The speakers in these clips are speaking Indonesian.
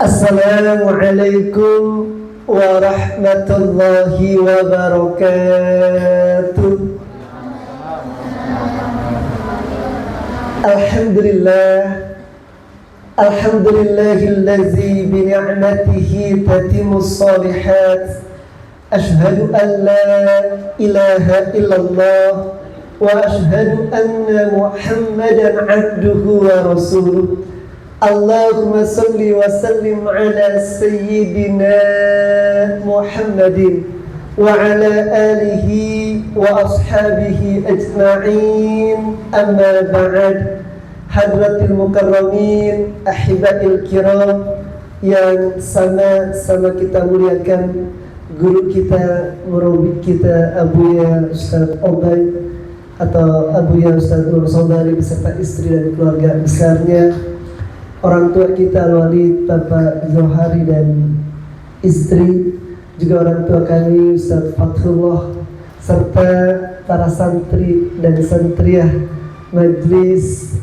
Assalamualaikum warahmatullahi wabarakatuh. Alhamdulillahillazi bi ni'matihi tatimmus shalihat. Ashhadu an la ilaha illallah wa ashhadu anna Muhammadan abduhu wa rasuluh. Allahumma salli wa sallim ala sayyidina Muhammadin wa ala alihi wa ashabihi ajma'in. Amma ba'd. Hadratil mukarramin, ahibatil kiram, yang sama-sama kita muliakan guru kita, murabbi kita, Abuya Ustaz Obay atau Abuya Ustaz Nur Saudari beserta istri dan keluarga besarnya, orang tua kita Al-Walid Bapak Zohari dan istri, juga orang tua kami Ustaz Fathullah, serta para santri dan santriah Majlis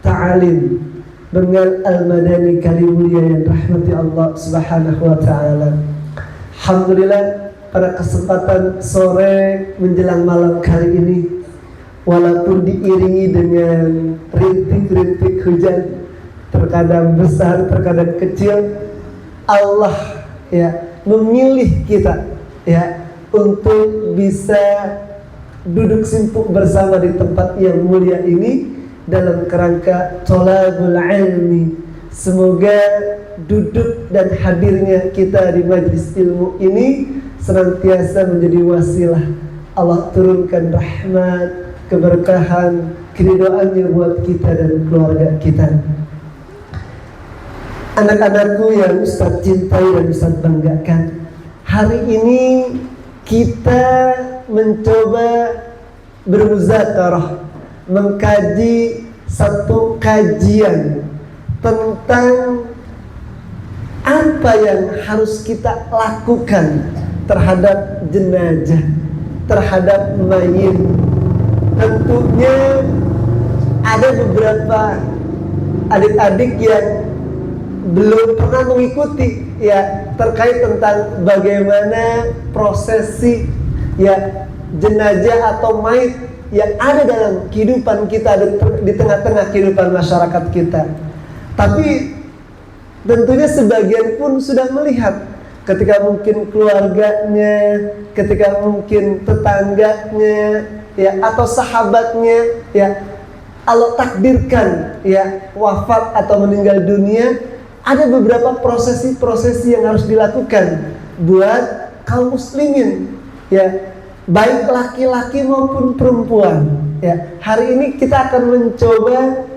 Ta'alim Bengal Al-Madani Kalimulia yang rahmati Allah Subhanahu wa ta'ala. Alhamdulillah, pada kesempatan sore menjelang malam kali ini, walaupun diiringi dengan rintik-rintik hujan, terkadang besar, terkadang kecil, Allah memilih kita untuk bisa duduk simpuk bersama di tempat yang mulia ini dalam kerangka thalabul ilmi. Semoga duduk dan hadirnya kita di majlis ilmu ini senantiasa menjadi wasilah Allah turunkan rahmat, keberkahan, keridhaannya buat kita dan keluarga kita. Anak-anakku yang Ustaz cintai dan Ustaz banggakan, hari ini kita mencoba bermuzakarah, mengkaji satu kajian tentang apa yang harus kita lakukan terhadap jenazah, terhadap mayit. Tentunya ada beberapa adik-adik yang belum pernah mengikuti terkait tentang bagaimana prosesi jenazah atau mayit yang ada dalam kehidupan kita, di tengah-tengah kehidupan masyarakat kita. Tapi tentunya sebagian pun sudah melihat ketika mungkin keluarganya, ketika mungkin tetangganya atau sahabatnya Allah takdirkan wafat atau meninggal dunia. Ada beberapa prosesi-prosesi yang harus dilakukan buat kaum muslimin, baik laki-laki maupun perempuan. Hari ini kita akan mencoba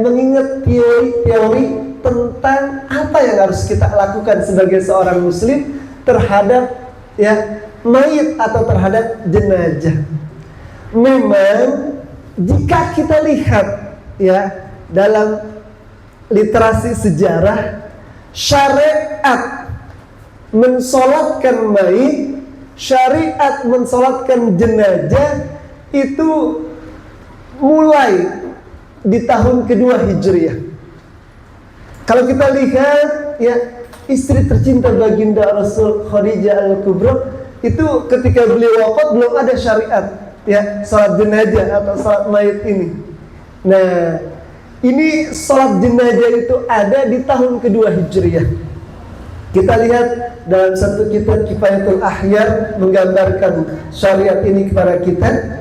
mengingat teori-teori tentang apa yang harus kita lakukan sebagai seorang muslim terhadap mayit atau terhadap jenazah. Memang jika kita lihat dalam literasi sejarah, syariat mensolatkan mayit, syariat mensolatkan jenazah itu mulai di tahun kedua Hijriah. Kalau kita lihat istri tercinta baginda Rasul Khadijah Al-Kubra, itu ketika beliau wafat belum ada syariat salat jenazah atau salat mayit ini. Nah, ini salat jenazah itu ada di tahun kedua Hijriah. Kita lihat dalam satu kitab Kifayatul Ahyar menggambarkan syariat ini kepada kita.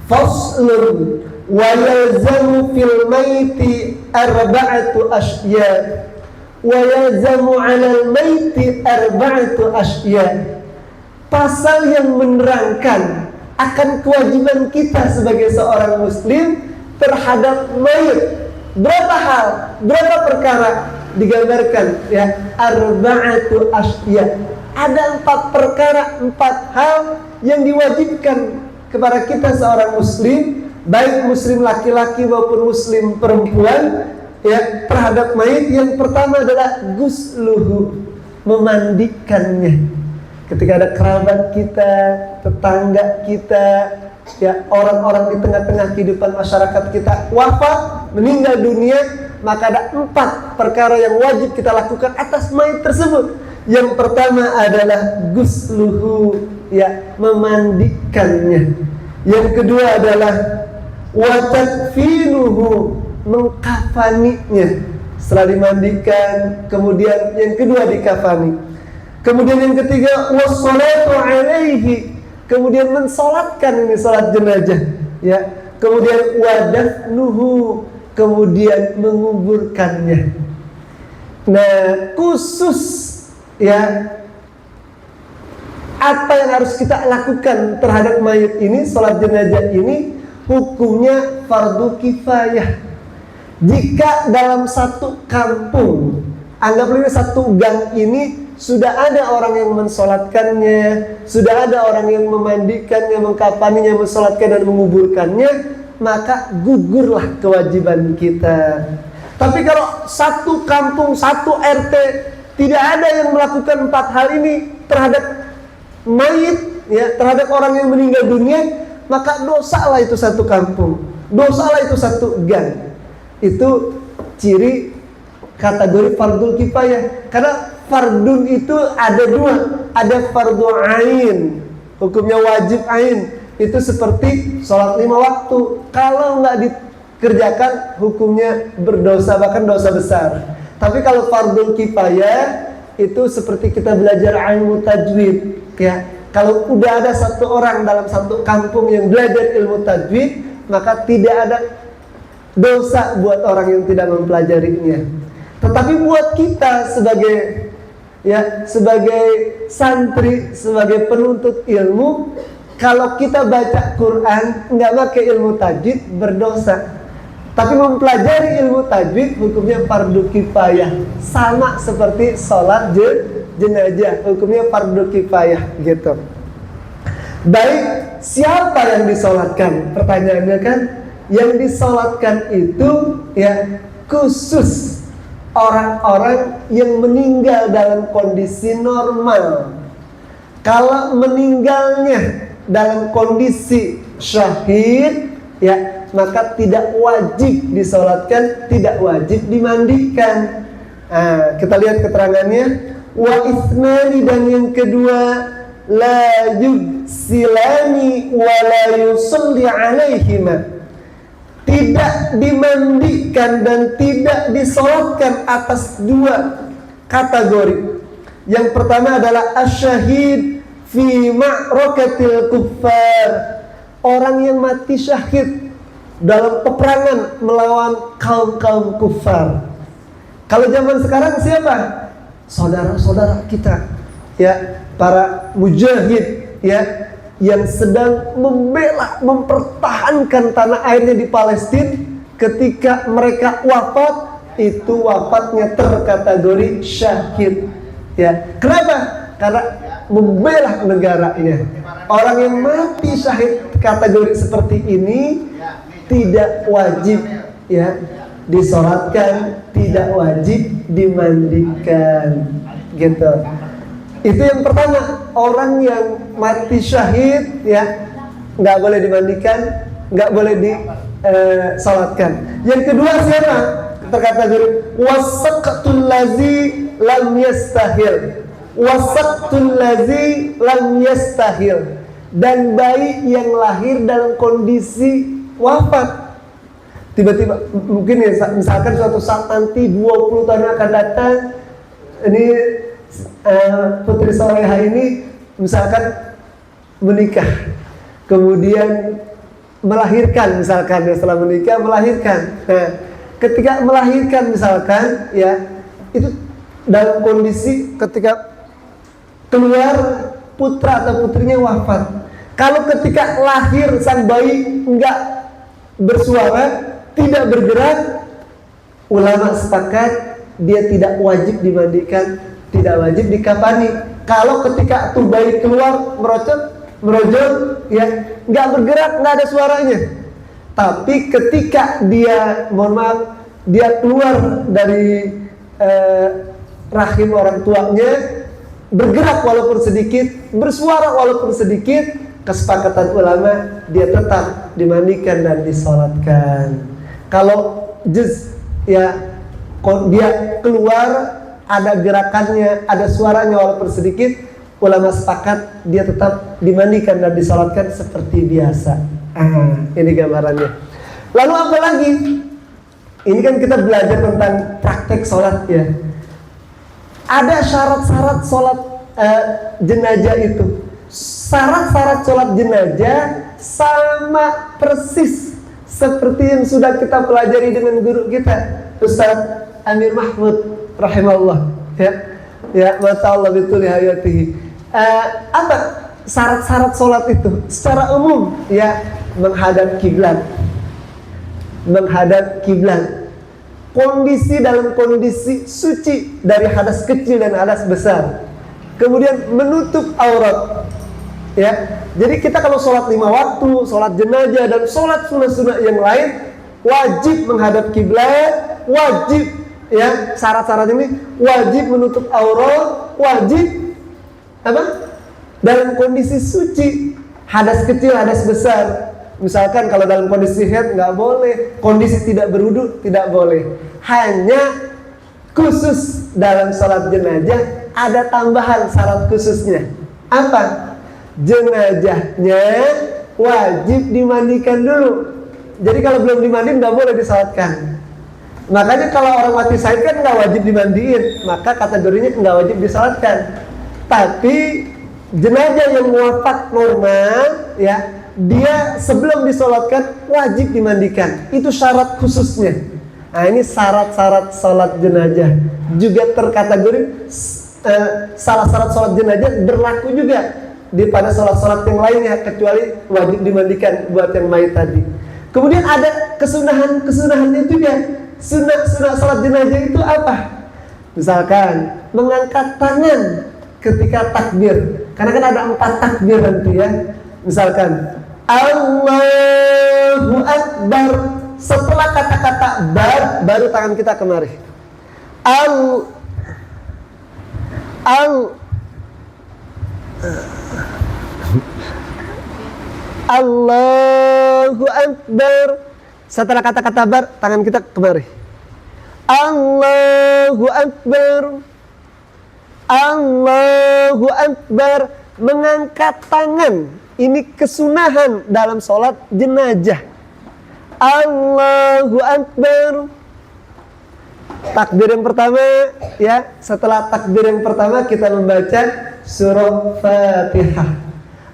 Faslun wa yalzamu fil maiti arba'atu asya wa yalzamu 'alal maiti arba'atu asya. Pasal yang menerangkan akan kewajiban kita sebagai seorang muslim terhadap mayit. Berapa hal, berapa perkara digambarkan arba'atu asya. Ada 4 perkara, 4 hal yang diwajibkan kepada kita seorang muslim, baik muslim laki-laki maupun muslim perempuan terhadap mayit. Yang pertama adalah gusluhu, memandikannya. Ketika ada kerabat kita, tetangga kita, orang-orang di tengah-tengah kehidupan masyarakat kita wafat, meninggal dunia, maka ada 4 perkara yang wajib kita lakukan atas mayit tersebut. Yang pertama adalah gusluhu, ya, memandikannya. Yang kedua adalah wa takfinuhu, mengkafaninya. Setelah dimandikan, kemudian yang kedua dikafani. Kemudian yang ketiga wassalatu alaihi, kemudian mensolatkan, ini salat jenazah, ya. Kemudian wadafnuhu, kemudian menguburkannya. Nah, khusus, ya, apa yang harus kita lakukan terhadap mayit ini, salat jenazah ini, hukumnya fardu kifayah. Jika dalam satu kampung, anggaplah satu gang ini, sudah ada orang yang mensolatkannya, sudah ada orang yang memandikannya, mengkafaninya, mensolatkan dan menguburkannya, maka gugurlah kewajiban kita. Tapi kalau satu kampung, satu RT, tidak ada yang melakukan 4 hal ini terhadap mayit, ya, terhadap orang yang meninggal dunia, maka dosalah itu satu kampung, dosalah itu satu gang. Itu ciri kategori fardul kifayah. Karena fardun itu ada 2, ada fardu ain, hukumnya wajib ain, itu seperti sholat 5 waktu. Kalau nggak dikerjakan, hukumnya berdosa, bahkan dosa besar. Tapi kalau fardul kifayah, itu seperti kita belajar ilmu tajwid, ya. Kalau udah ada satu orang dalam satu kampung yang belajar ilmu tajwid, maka tidak ada dosa buat orang yang tidak mempelajarinya. Tetapi buat kita sebagai, ya, sebagai santri, sebagai penuntut ilmu, kalau kita baca Quran nggak pakai ilmu tajwid, berdosa. Tapi mempelajari ilmu tajwid hukumnya fardu kifayah, sama seperti sholat jenazah, hukumnya fardu kifayah, gitu. Baik, siapa yang disolatkan? Pertanyaannya kan, yang disolatkan itu, ya, khusus orang-orang yang meninggal dalam kondisi normal. Kalau meninggalnya dalam kondisi syahid, ya, maka tidak wajib disolatkan, tidak wajib dimandikan. Nah, kita lihat keterangannya. Wa itsnani, dan yang kedua, la yugsilani wa la yusalli alaihima, tidak dimandikan dan tidak disolatkan atas 2 kategori. Yang pertama adalah asyahid fi ma'rakatil kuffar, orang yang mati syahid dalam peperangan melawan kaum-kaum kufar. Kalau zaman sekarang siapa? Saudara-saudara kita, ya, para mujahid, ya, yang sedang membela, mempertahankan tanah airnya di Palestina. Ketika mereka wafat, itu wafatnya terkategori syahid, ya. Kenapa? Karena membela negaranya. Orang yang mati syahid kategori seperti ini tidak wajib, ya, disolatkan, tidak wajib dimandikan, gitu. Itu yang pertama, orang yang mati syahid, ya, nggak boleh dimandikan, nggak boleh disolatkan. Yang kedua siapa? Terkategori wasaqtul lazi lam yastahil, wasaqtul lazi lam yastahil, dan bayi yang lahir dalam kondisi wafat. Tiba-tiba mungkin, ya, misalkan suatu saat nanti 20 tahun akan datang, ini Putri Soleha ini misalkan menikah, kemudian melahirkan, misalkan, ya, setelah menikah melahirkan. Nah, ketika melahirkan misalkan, ya, itu dalam kondisi ketika keluar putra atau putrinya wafat. Kalau ketika lahir sang bayi enggak bersuara, tidak bergerak, ulama sepakat dia tidak wajib dimandikan, tidak wajib dikafani. Kalau ketika tuh bayi keluar merojol, ya, nggak bergerak, nggak ada suaranya. Tapi ketika dia, mohon maaf, dia keluar dari rahim orang tuanya, bergerak walaupun sedikit, bersuara walaupun sedikit, kesepakatan ulama dia tetap dimandikan dan disolatkan. Kalau ya, dia keluar, ada gerakannya, ada suaranya walaupun sedikit, ulama sepakat dia tetap dimandikan dan disalatkan seperti biasa. Ini gambarannya. Lalu apa lagi? Ini kan kita belajar tentang praktek sholat ya. Ada syarat-syarat sholat jenazah itu. Syarat-syarat sholat jenazah sama persis seperti yang sudah kita pelajari dengan guru kita, Ustaz Amir Mahmud rahimahullah. Ya, masyaallah betul hayatihi. Apa syarat-syarat sholat itu? Secara umum ya, menghadap kiblat. Menghadap kiblat. Kondisi dalam kondisi suci dari hadas kecil dan hadas besar. Kemudian menutup aurat. Ya, jadi kita kalau sholat 5 waktu, sholat jenazah dan sholat sunah-sunah yang lain wajib menghadap kiblat, wajib ya syarat-syarat ini wajib menutup aurat, wajib apa? Dalam kondisi suci, hadas kecil, hadas besar. Misalkan kalau dalam kondisi haid nggak boleh, kondisi tidak berwudu tidak boleh. Hanya khusus dalam sholat jenazah ada tambahan syarat khususnya. Apa? Jenazahnya wajib dimandikan dulu. Jadi kalau belum dimandiin nggak boleh disalatkan. Makanya kalau orang mati syahid kan nggak wajib dimandiin, maka kategorinya nggak wajib disalatkan. Tapi jenazah yang wafat normal, ya dia sebelum disolatkan wajib dimandikan. Itu syarat khususnya. Nah ini syarat-syarat sholat jenazah juga terkategori salah syarat sholat jenazah berlaku juga di pada sholat-sholat yang lainnya kecuali wajib dimandikan buat yang mayit tadi. Kemudian ada kesunahannya juga. Sunah sholat jenazah itu apa? Misalkan mengangkat tangan ketika takbir. Karena kan ada 4 takbir nanti ya. Misalkan Allahu Akbar, setelah kata-kata bar baru tangan kita kemari. Allahu Akbar. Setelah kata-kata bar, tangan kita kemari. Allahu Akbar. Allahu Akbar. Mengangkat tangan. Ini kesunahan dalam sholat jenazah. Allahu Akbar. Takbir yang pertama, ya. Setelah takbir yang pertama kita membaca surah Fatihah.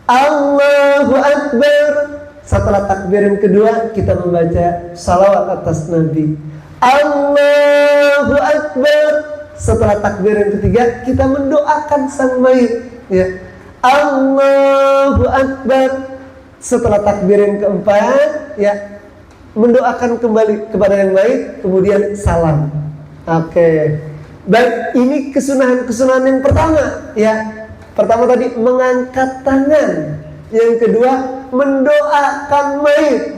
Allahu Akbar. Setelah takbir yang kedua kita membaca salawat atas Nabi. Allahu Akbar. Setelah takbir yang ketiga kita mendoakan sang mayit, ya. Allahu Akbar. Setelah takbir yang keempat, ya, mendoakan kembali kepada yang mayit, kemudian salam. Oke. Baik, ini kesunahan yang pertama, ya. Pertama tadi mengangkat tangan. Yang kedua mendoakan mayit,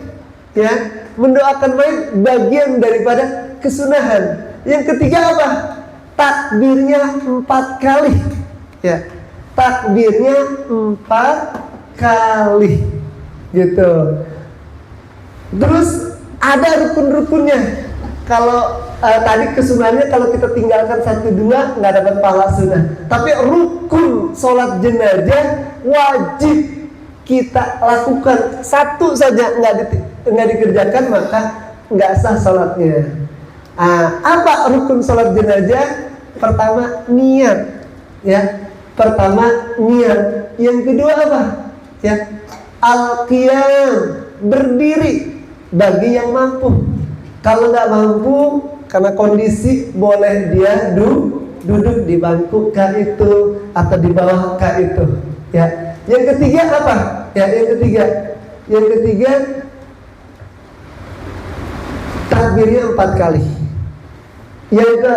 ya. Mendoakan mayit bagian daripada kesunahan. Yang ketiga apa? Takbirnya 4 kali, ya. Takbirnya 4 kali, gitu. Terus ada rukun-rukunnya. Kalau tadi kesunahannya kalau kita tinggalkan 1-2 nggak dapat pahala sunnah. Tapi rukun sholat jenazah wajib kita lakukan. 1 saja nggak dikerjakan maka nggak sah sholatnya. Apa rukun sholat jenazah? Pertama niat, ya. Pertama niat. Yang kedua apa? Ya, al-qiyam, berdiri bagi yang mampu. Kalau nggak mampu karena kondisi, boleh dia duduk di bangku kah itu atau di bawah kah itu, ya. Yang ketiga apa? Ya, yang ketiga takbirnya 4 kali. Yang ke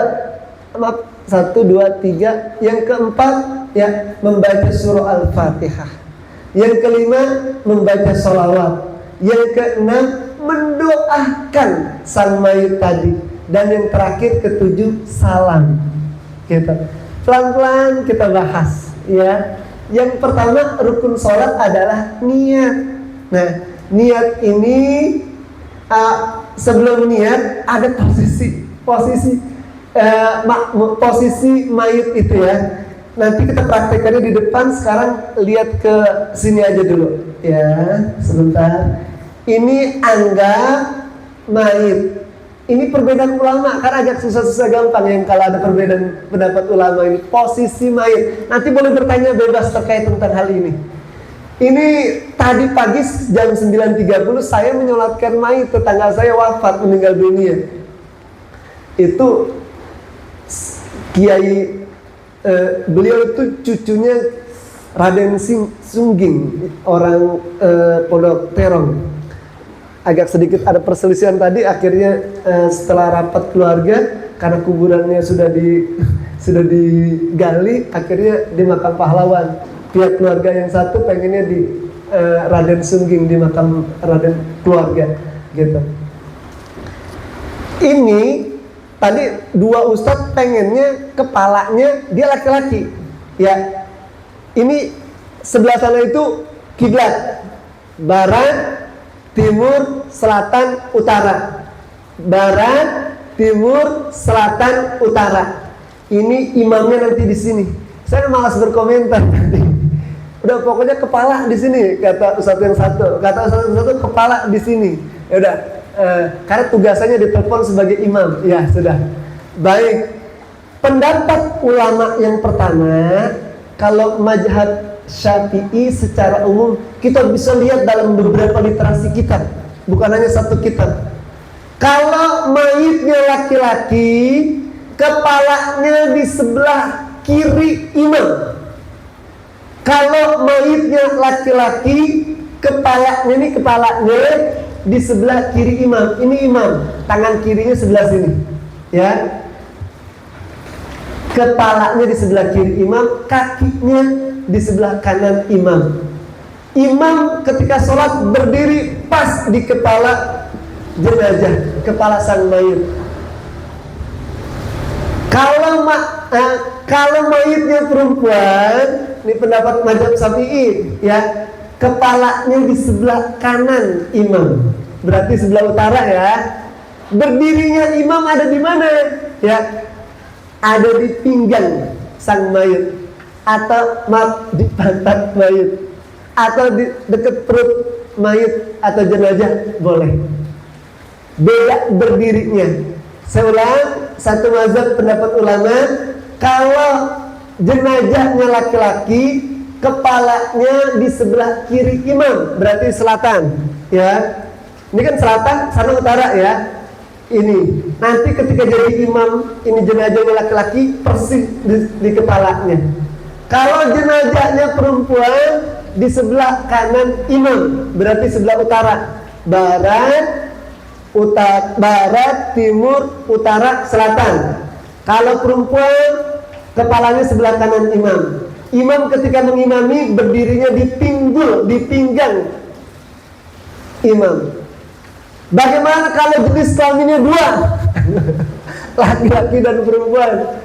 1, 2, 3. Yang keempat, ya, membaca surah Al-Fatihah. Yang kelima membaca sholawat. Yang keenam mendoakan sang mayit tadi. Dan yang terakhir ke-7 salam. Gitu. Pelan-pelan kita bahas, ya. Yang pertama rukun sholat adalah niat. Nah, niat ini sebelum niat ada posisi posisi mayit itu ya. Nanti kita praktekannya di depan. Sekarang lihat ke sini aja dulu ya, sebentar. Ini anggap mayit. Ini perbedaan ulama, kan agak susah-susah gampang yang kalau ada perbedaan pendapat ulama ini. Posisi mayit. Nanti boleh bertanya bebas terkait tentang hal ini. Ini tadi pagi jam 9.30 saya menyolatkan mayit, tetangga saya wafat, meninggal dunia. Itu Kiai beliau itu cucunya Raden Sungging, orang Pondok Terong. Agak sedikit ada perselisihan tadi, akhirnya setelah rapat keluarga karena kuburannya sudah digali, akhirnya di makam pahlawan. Pihak keluarga yang satu pengennya di Raden Sungging, di makam Raden keluarga gitu. Ini tadi dua ustadz pengennya kepalanya dia laki-laki, ya. Ini sebelah sana itu kiblat, barat, timur, selatan, utara. Barat, timur, selatan, utara. Ini imamnya nanti di sini. Saya malas berkomentar tadi. Udah pokoknya kepala di sini, kata ustadz yang satu. Kata ustadz yang satu kepala di sini. Ya udah. Karena tugasannya ditelepon sebagai imam. Ya sudah. Baik. Pendapat ulama yang pertama, kalau mazhab Syafi'i secara umum kita bisa lihat dalam beberapa literasi kitab, bukan hanya satu kitab. Kalau mayitnya laki-laki, kepalanya di sebelah kiri imam. Kalau mayitnya laki-laki, kepalanya di sebelah kiri imam. Ini imam, tangan kirinya sebelah sini, ya. Kepalanya di sebelah kiri imam, kakinya di sebelah kanan imam. Imam ketika sholat berdiri pas di kepala jenazah, kepala sang mayit. Kalau mayitnya perempuan, ini pendapat mazhab Syafi'i, ya. Kepalanya di sebelah kanan imam, berarti sebelah utara ya. Berdirinya imam ada di mana? Ya, ada di pinggang sang mayit, atau di pantat mayit, atau di dekat perut mayit atau jenazah boleh. Beda berdirinya. Saya ulang, satu mazhab pendapat ulama, kalau jenazahnya laki-laki, kepalanya di sebelah kiri imam, berarti selatan, ya. Ini kan selatan, sana utara ya. Ini nanti ketika jadi imam, ini jenazahnya laki-laki, persis di kepalanya. Kalau jenazahnya perempuan, di sebelah kanan imam, berarti sebelah utara. Barat, timur, utara, selatan. Kalau perempuan, kepalanya sebelah kanan imam. Imam ketika mengimami berdirinya di pinggul, di pinggang imam. Bagaimana kalau jenis kelaminnya dua? Laki-laki dan perempuan.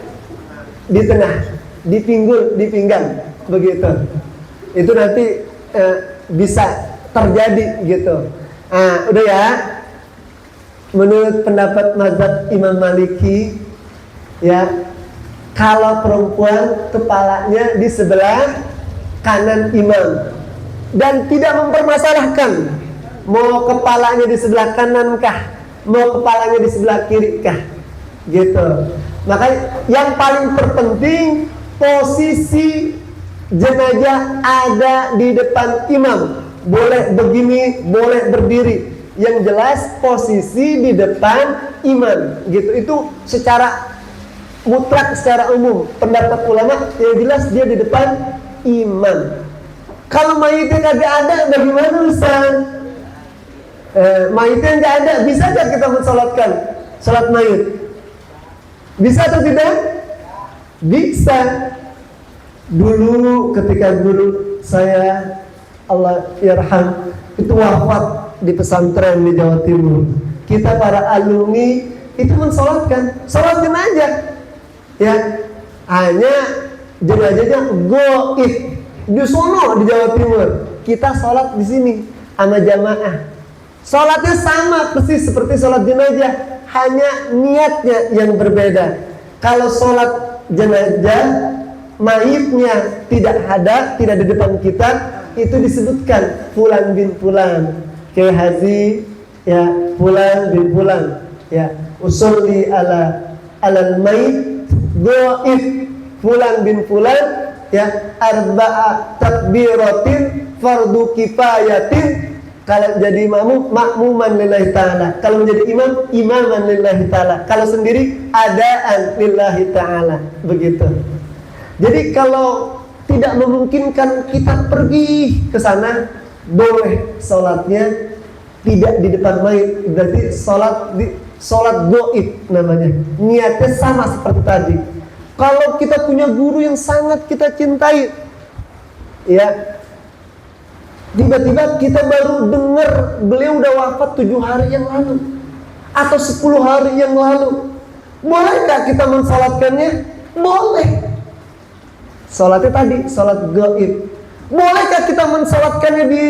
Di tengah, di pinggul, di pinggang. Begitu. Itu nanti bisa terjadi gitu. Nah, udah ya. Menurut pendapat mazhab Imam Maliki, ya, kalau perempuan kepalanya di sebelah kanan imam dan tidak mempermasalahkan mau kepalanya di sebelah kanan kah, mau kepalanya di sebelah kiri kah, gitu. Makanya yang paling terpenting posisi jenazah ada di depan imam. Boleh begini, boleh berdiri. Yang jelas posisi di depan imam, gitu. Itu secara mutlak, secara umum pendapat ulama yang jelas dia di depan imam. Kalau mayitnya kagak ada, bagaimana Ustaz? Mayitnya nggak ada, bisa nggak kita mensolatkan salat mayit? Bisa atau tidak? Bisa. Dulu ketika guru saya, Allah yarham, itu wafat di pesantren di Jawa Timur, kita para alumni itu mensolatkan salat jenazah. Ya, hanya jenazahnya goib di sono di Jawa Timur. Kita sholat di sini sama jamaah. Sholatnya sama persis seperti sholat jenazah, hanya niatnya yang berbeda. Kalau sholat jenazah mayitnya tidak ada, tidak di depan kita, itu disebutkan fulan bin fulan, kayak haji ya, fulan bin fulan ya, usolli alal mayit goib fulan bin fulan ya, arba'a takbiratin fardu kifayatin. Kalau jadi makmuman lillahi ta'ala, kalau menjadi imam, imaman lillahi ta'ala, kalau sendiri adaan lillahi ta'ala, begitu. Jadi kalau tidak memungkinkan kita pergi ke sana, boleh sholatnya tidak di depan mayit, berarti sholat goib namanya, niatnya sama seperti tadi. Kalau kita punya guru yang sangat kita cintai ya, tiba-tiba kita baru dengar beliau udah wafat 7 hari yang lalu atau 10 hari yang lalu, bolehkah kita mensalatkannya? Boleh. Salatnya tadi salat gaib. Bolehkah kita mensalatkannya di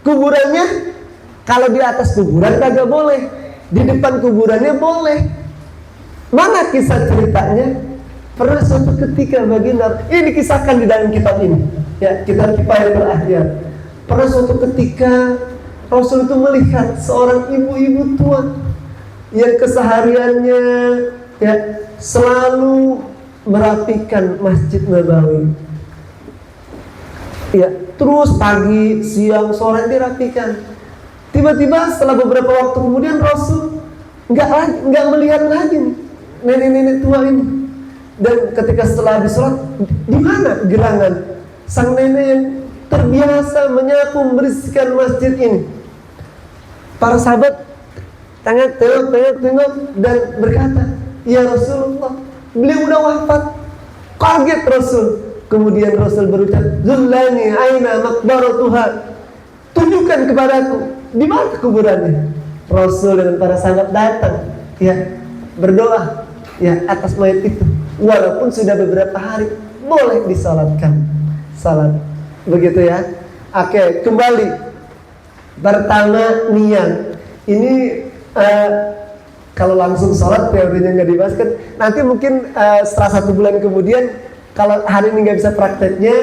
kuburannya? Kalau di atas kuburan kagak boleh, di depan kuburannya boleh. Mana kisah ceritanya? Pernah suatu ketika baginda, ini dikisahkan di dalam kitab ini ya, kitab Kifayatul Ahyar. Pernah suatu ketika Rasul itu melihat seorang ibu-ibu tua yang kesehariannya ya selalu merapikan Masjid Nabawi. Ya, terus pagi, siang, sore dirapikan. Tiba-tiba setelah beberapa waktu kemudian Rasul nggak melihat lagi nenek-nenek tua ini. Dan ketika setelah habis sholat, di mana gerangan sang nenek yang terbiasa menyapu membersihkan masjid ini? Para sahabat tengok dan berkata, ya Rasulullah, beliau udah wafat. Kaget Rasul. Kemudian Rasul berucap, Zullani aina maqbaratuha, tunjukkan kepadaku di mana kuburannya. Rasul dan para sahabat datang ya, berdoa ya atas mayat itu. Walaupun sudah beberapa hari, boleh disalatkan salat. Begitu ya. Oke, kembali. Pertama niat. Ini kalau langsung sholat teorinya nggak dibahas kan. Nanti mungkin setelah 1 bulan kemudian, kalau hari ini nggak bisa prakteknya,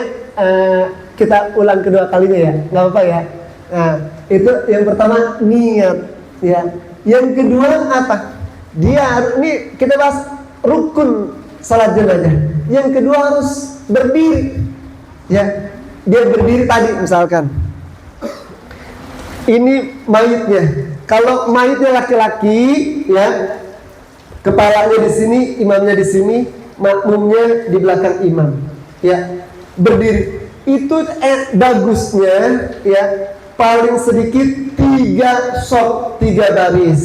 kita ulang kedua kalinya ya, nggak apa-apa ya. Nah, itu yang pertama niat ya. Yang kedua apa? Ini kita bahas rukun salat jenazah. Yang kedua harus berdiri ya. Dia berdiri tadi misalkan, ini mayitnya. Kalau mayitnya laki-laki ya, kepalanya di sini, imamnya di sini, makmumnya di belakang imam ya, berdiri. Itu bagusnya ya, paling sedikit 3 shot, 3 baris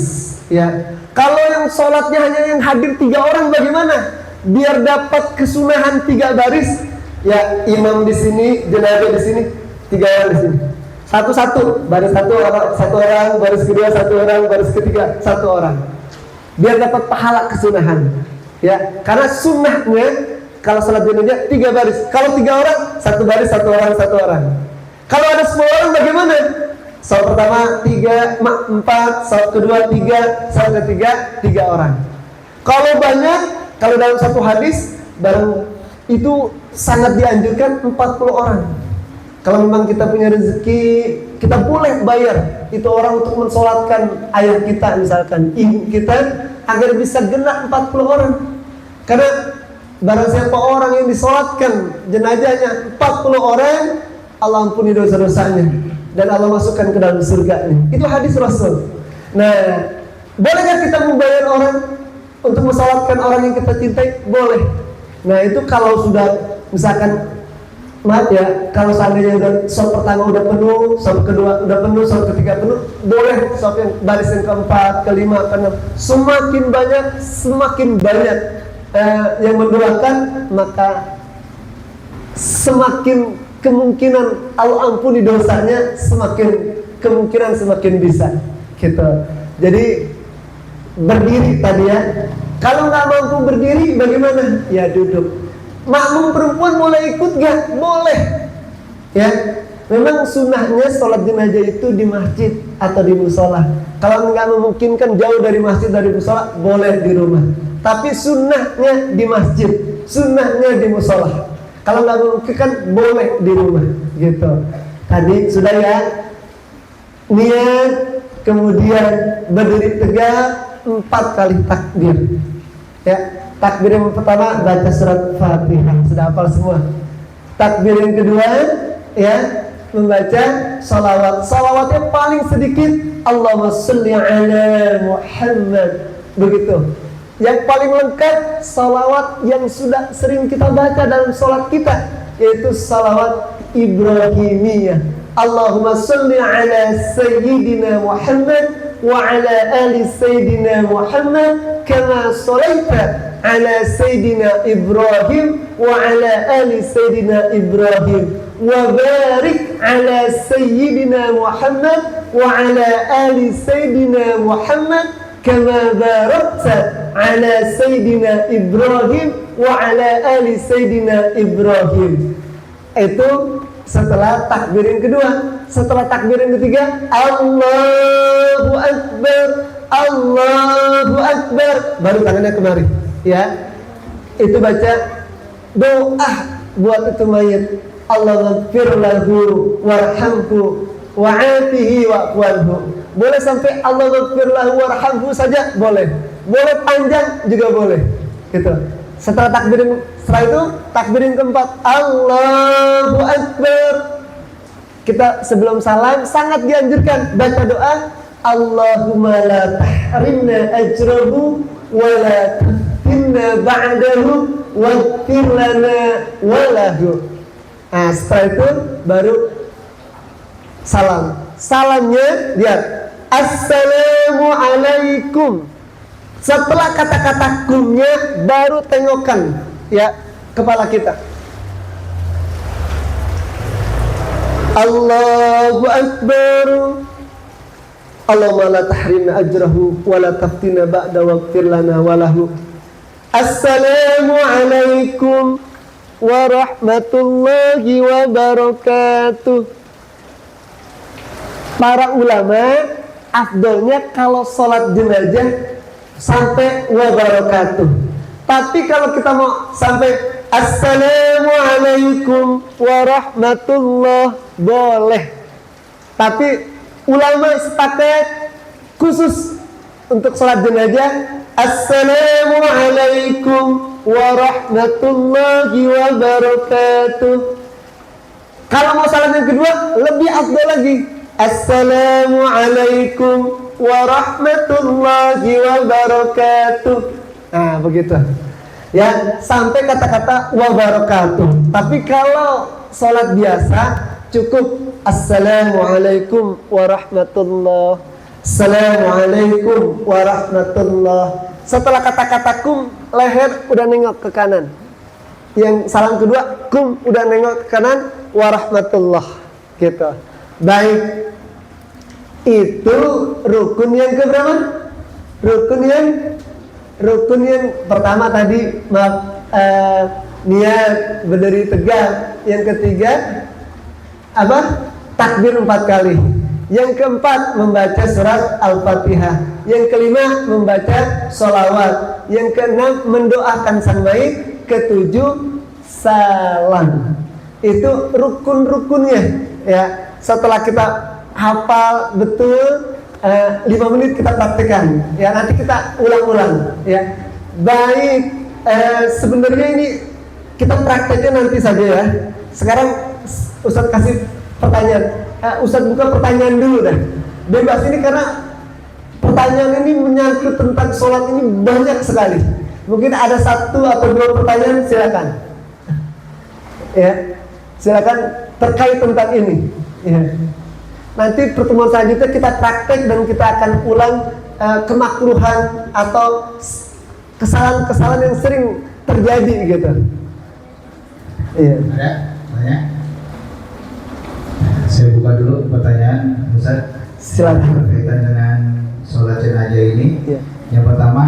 ya. Kalau yang sholatnya hanya yang hadir 3 orang bagaimana? Biar dapat kesunahan 3 baris ya, imam di sini, jenazah di sini, 3 orang di sini. Satu-satu, baris satu orang, baris kedua 1 orang, baris ketiga 1 orang. Biar dapat pahala kesunahan. Ya, karena sunnahnya kalau salat jenazah 3 baris. Kalau 3 orang, 1 baris 1 orang 1 orang. Kalau ada 10 orang bagaimana? Salat pertama 3, 4, salat kedua 3, salat ketiga 3 orang. Kalau banyak, kalau dalam satu hadis barang itu sangat dianjurkan 40 orang. Kalau memang kita punya rezeki, kita boleh bayar itu orang untuk mensolatkan ayah kita misalkan, ibu kita, agar bisa genap 40 orang. Karena barang siapa orang yang disolatkan jenazahnya 40 orang, Allah ampuni dosa-dosanya dan Allah masukkan ke dalam surga. Itu hadis Rasul. Nah, bolehkah kita membayar orang untuk mensolatkan orang yang kita cintai? Boleh. Nah, itu kalau sudah misalkan, maaf ya, kalau seandainya udah shot pertama udah penuh, shot kedua udah penuh, shot ketiga penuh, boleh shot yang baris yang keempat, kelima, keenam. Semakin banyak yang mendoakan, maka semakin kemungkinan Allah ampuni dosanya, semakin bisa gitu. Jadi berdiri tadi ya. Kalau nggak mampu berdiri bagaimana? Ya duduk. Makmum perempuan boleh ikut gak? Boleh ya. Memang sunnahnya sholat jenazah itu di masjid atau di musola. Kalau nggak memungkinkan jauh dari masjid, dari musola, boleh di rumah. tapi sunnahnya di masjid, sunnahnya di musola. Kalau nggak memungkinkan boleh di rumah gitu. Tadi sudah ya, niat, kemudian berdiri tegak 4 kali takbir. Ya, takbir yang pertama baca surat Fatihah, sudah hafal semua. Takbir yang kedua ya, membaca salawat. Salawatnya paling sedikit Allahumma sholli ala Muhammad, begitu. Yang paling lengkap salawat yang sudah sering kita baca dalam sholat kita, yaitu salawat Ibrahimiyah. Allahumma sholli ala Sayyidina Muhammad wa ala ali Sayyidina Muhammad kama sholaita ala Sayyidina Ibrahim wa ala ali Sayyidina Ibrahim wa barik ala Sayyidina Muhammad wa ala ali Sayyidina Muhammad kama barakta ala Sayyidina Ibrahim wa ala ali Sayyidina Ibrahim. Itu setelah takbir yang kedua. Setelah takbir yang ketiga, Allahu Akbar, Allahu Akbar, baru tangannya kemari ya. Itu baca doa buat itu mayit. Allah ghafir lahu warhamhu wa'afihi wa'fuanhu. Boleh sampai Allah ghafir lahu warhamhu saja boleh. Boleh panjang juga boleh. Gitu. Setelah itu takbir yang keempat, Allahu Akbar. Kita sebelum salam sangat dianjurkan baca doa Allahumma la tahrimna ajrahu wa la taftinna ba'dahu waghfir lana wa lahu. Nah, setelah itu baru salam. Salamnya lihat, Assalamualaikum. Setelah kata-kata kumnya baru tengokkan ya kepala kita. Allahu Akbar. Allahumma la tahrimna ajrahu wa la taftina ba'da waghfir lana wa lahu. Assalamualaikum warahmatullahi wabarakatuh. Para ulama afdolnya kalau sholat jenazah sampai wabarakatuh. Tapi kalau kita mau sampai Assalamualaikum warahmatullah boleh. Tapi ulama sepakat khusus untuk sholat jenazah Assalamualaikum warahmatullahi wabarakatuh. Kalau mau salat yang kedua lebih afdal lagi, Assalamualaikum warahmatullahi wabarakatuh. Nah begitu ya, sampai kata-kata wabarakatuh. Tapi kalau sholat biasa cukup Assalamualaikum warahmatullah, Assalamualaikum warahmatullah. Setelah kata-kata kum, leher udah nengok ke kanan. Yang salam kedua, kum udah nengok ke kanan, warahmatullah gitu. Baik, itu rukun yang keberapa? Rukun yang pertama tadi niat berdiri tegak. Yang ketiga apa? Takbir 4 kali. Yang keempat membaca surat Al-Fatihah. Yang kelima membaca sholawat. Yang keenam mendoakan sang mayit. Ketujuh salam. Itu rukun-rukunnya ya. Setelah kita hafal betul 5 menit kita praktekkan ya, nanti kita ulang-ulang ya. Baik, sebenarnya ini kita prakteknya nanti saja ya. Sekarang Ustadz kasih pertanyaan. Ustadz buka pertanyaan dulu dah. Bebas ini karena pertanyaan ini menyangkut tentang sholat ini banyak sekali. Mungkin ada 1 atau 2 pertanyaan, silakan. Ya, silakan terkait tentang ini. Ya. Nanti pertemuan selanjutnya kita praktek dan kita akan ulang kemakruhan atau kesalahan-kesalahan yang sering terjadi gitu. Iya. Ada? Banyak? Saya buka dulu pertanyaan Ustaz. Silakan. Berkaitan dengan sholat jenazah ini. Iya. Yang pertama,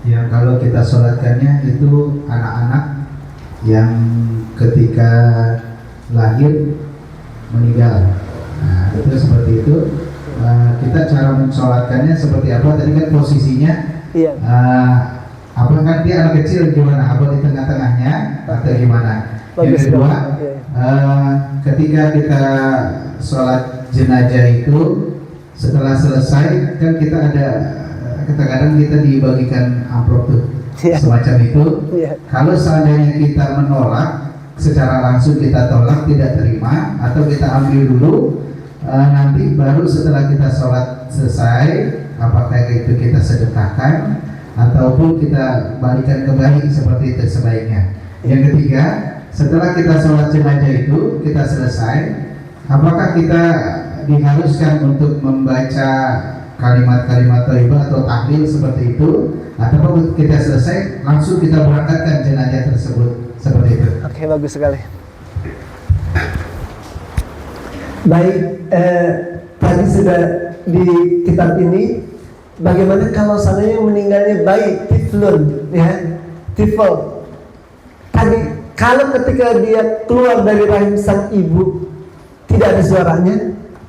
yang kalau kita sholatkannya itu anak-anak yang ketika lahir meninggal. Nah, itu seperti itu. Kita cara mensolatkannya seperti apa? Tadi kan posisinya iya. Apakah dia anak kecil gimana? Apa di tengah-tengahnya atau gimana? Yang kedua, ketika kita sholat jenazah itu setelah selesai kan kita ada kadang-kadang kita dibagikan amplop tuh semacam itu. Kalau seandainya kita menolak secara langsung, kita tolak, tidak terima, atau kita ambil dulu, nanti baru setelah kita sholat selesai, apakah itu kita sedekahkan ataupun kita balikan kembali seperti itu sebaiknya. Yang ketiga, setelah kita sholat jenazah itu kita selesai, apakah kita diharuskan untuk membaca kalimat-kalimat thayyibah atau tahlil seperti itu, atau kita selesai langsung kita berangkatkan jenazah tersebut seperti itu? Oke, bagus sekali. Baik, tadi sudah di kitab ini bagaimana kalau seandainya meninggalnya bayi tiflun, ya, tifl. Tadi kalau ketika dia keluar dari rahim sang ibu tidak ada suaranya,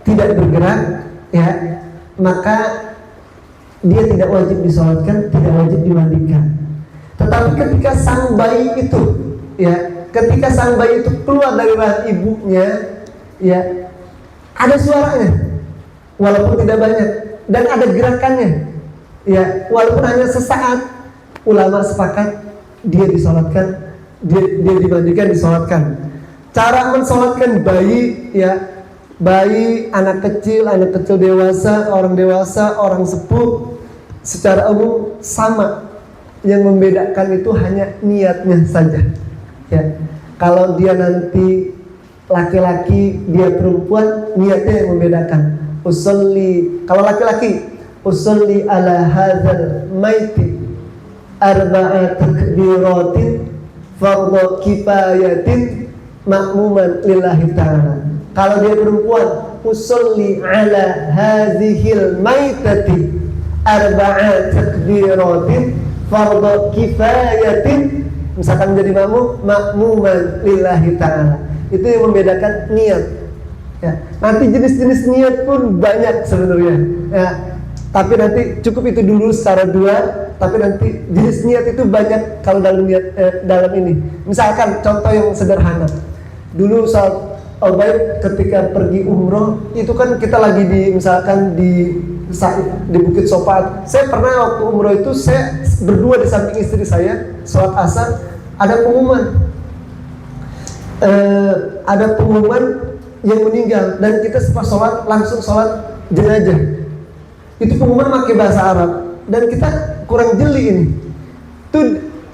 tidak bergerak, ya, maka dia tidak wajib disolatkan, tidak wajib dimandikan. Tetapi ketika sang bayi itu, ya, ketika sang bayi itu keluar dari rahim ibunya, ya, ada suaranya, walaupun tidak banyak, dan ada gerakannya, ya, walaupun hanya sesaat, ulama sepakat dia disolatkan, dia dimandikan, disolatkan. Cara mensolatkan bayi, ya, bayi, anak kecil dewasa, orang sepuh, secara umum sama. Yang membedakan itu hanya niatnya saja, ya. Kalau dia nanti laki-laki, dia perempuan, niatnya yang membedakan. Usolli, kalau laki-laki, usolli ala hadzal maiti arba'a takbiratin fardhu kifayatin ma'muman lillahi ta'ala. Kalau dia perempuan, usolli ala hadzihil maitati arba'a takbiratin fardhu kifayatin, misalkan menjadi ma'muman lillahi ta'ala. Itu yang membedakan niat, ya. Nanti jenis-jenis niat pun banyak sebenarnya, ya. Tapi nanti cukup itu dulu secara dua. Tapi nanti jenis niat itu banyak kalau dalam niat, dalam ini. Misalkan contoh yang sederhana. Dulu saat Al-Baik ketika pergi umroh, itu kan kita lagi misalkan di Bukit Sopat. Saya pernah waktu umroh itu saya berdua di samping istri saya, sholat asar, ada pengumuman yang meninggal, dan kita setelah sholat langsung sholat jenazah. Itu pengumuman pakai bahasa Arab dan kita kurang jeli ini. Itu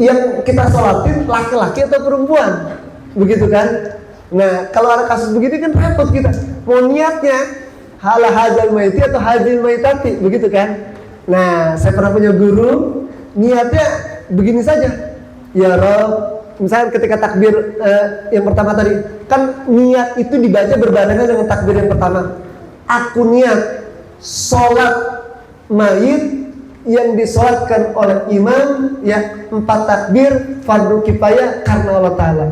yang kita sholatin laki-laki atau perempuan, begitu kan? Nah, kalau ada kasus begini kan repot kita. Mau niatnya hala hadzal maiti atau hadzil maitati, begitu kan? Nah, saya pernah punya guru, niatnya begini saja. Ya Rabb, misalnya ketika takbir yang pertama tadi, kan niat itu dibaca berbarengan dengan takbir yang pertama. Aku niat sholat mayit yang disolatkan oleh imam, ya, 4 takbir fardu kifayah karena Allah Ta'ala.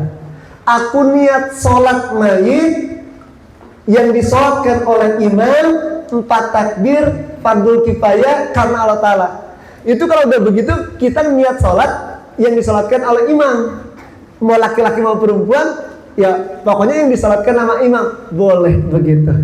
Aku niat sholat mayit yang disolatkan oleh imam, 4 takbir fardu kifayah karena Allah Ta'ala. Itu kalau udah begitu, kita niat sholat yang disolatkan oleh imam, mau laki-laki mau perempuan, ya pokoknya yang disolatkan nama imam, boleh begitu,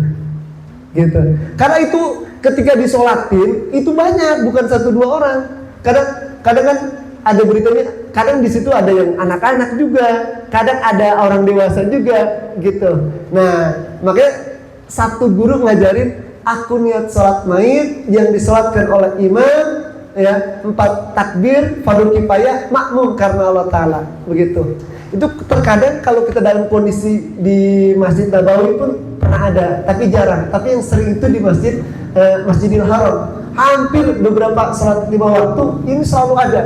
gitu. Karena itu ketika disolatin itu banyak, bukan 1-2 orang. Kadang kan ada beritanya, kadang di situ ada yang anak-anak juga, kadang ada orang dewasa juga, gitu. Nah, makanya satu guru ngajarin, aku niat sholat mayit yang disolatkan oleh imam, ya, 4 takbir fardu kifayah makmum karena Allah Ta'ala, begitu. Itu terkadang kalau kita dalam kondisi di Masjid Nabawi pun pernah ada, tapi jarang. Tapi yang sering itu di Masjidil Haram. Hampir beberapa sholat 5 waktu ini selalu ada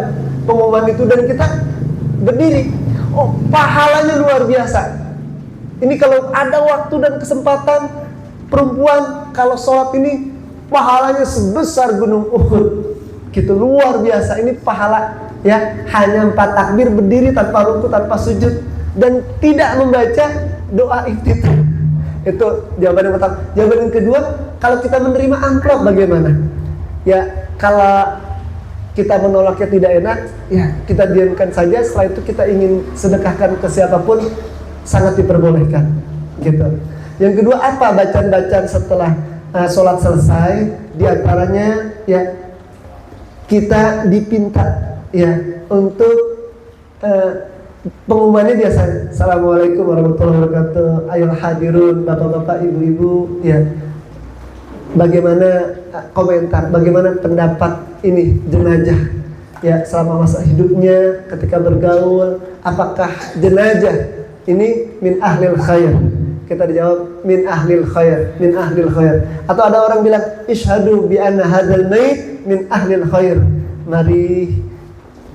pengumuman itu, dan kita berdiri. Oh, pahalanya luar biasa. Ini kalau ada waktu dan kesempatan, perempuan kalau sholat ini pahalanya sebesar gunung Uhud. Gitu, luar biasa. Ini pahala, ya, hanya 4 takbir berdiri tanpa ruku, tanpa sujud, dan tidak membaca doa iftitah. Itu jawaban yang pertama. Jawaban yang kedua, kalau kita menerima amplop bagaimana? Ya, kalau kita menolaknya tidak enak, ya kita diamkan saja. Setelah itu kita ingin sedekahkan ke siapapun, sangat diperbolehkan, gitu. Yang kedua, apa bacaan-bacaan setelah sholat selesai? Di antaranya ya kita dipinta ya untuk pengumumannya biasa. Assalamualaikum warahmatullahi wabarakatuh. Ayo hadirun, bapak-bapak, ibu-ibu, ya. Bagaimana komentar, bagaimana pendapat ini jenazah ya selama masa hidupnya, ketika bergaul, apakah jenazah ini min ahlil khair? Kita dijawab min ahlil khair, min ahlil khair. Atau ada orang bilang isyhadu bi anna hadzal mait min ahlil khair. Mari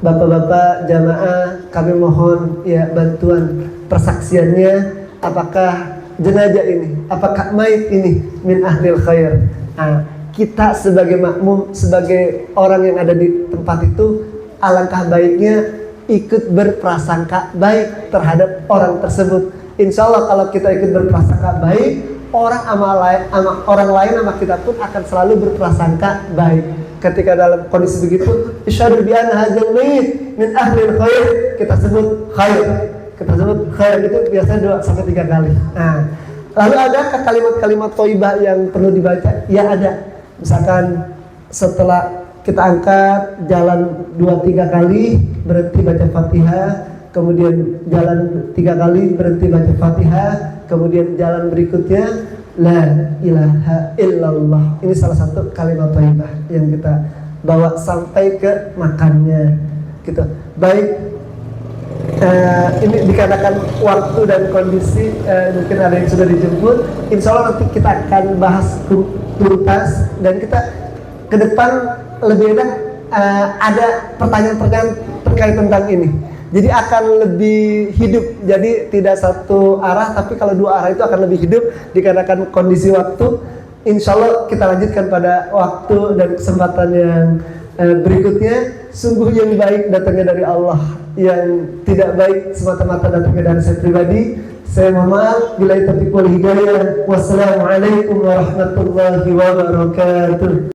bapak-bapak jamaah, kami mohon ya bantuan persaksiannya, apakah jenazah ini, apakah mayit ini min ahlil khair. Nah, kita sebagai makmum, sebagai orang yang ada di tempat itu, alangkah baiknya ikut berprasangka baik terhadap orang tersebut. Insya Allah kalau kita ikut berprasangka baik, orang lain sama kita pun akan selalu berprasangka baik. Ketika dalam kondisi begitu, isyhadu bi anna hadzal mayit min ahlil khair, kita sebut khair. Kita sebut khair itu biasanya 2 sampai 3 kali. Nah, lalu ada kalimat-kalimat thayyibah yang perlu dibaca? Ya ada. Misalkan setelah kita angkat, jalan 2-3 kali, berhenti baca Fatihah, kemudian jalan 3 kali, berhenti baca Fatihah, kemudian jalan berikutnya la ilaha illallah. Ini salah satu kalimat thayyibah yang kita bawa sampai ke makannya, gitu. Baik. Ini dikarenakan waktu dan kondisi, mungkin ada yang sudah dijemput. Insya Allah nanti kita akan bahas tuntas, dan kita ke depan lebih enak ada pertanyaan-pertanyaan terkait tentang ini. Jadi akan lebih hidup. Jadi tidak satu arah, tapi kalau 2 arah itu akan lebih hidup dikarenakan kondisi waktu. Insya Allah kita lanjutkan pada waktu dan kesempatan yang berikutnya. Sungguh yang baik datangnya dari Allah, yang tidak baik semata-mata datangnya dari saya pribadi. Saya mohon maaf bila taufiq wal hidayah. Wassalamualaikum warahmatullahi wabarakatuh.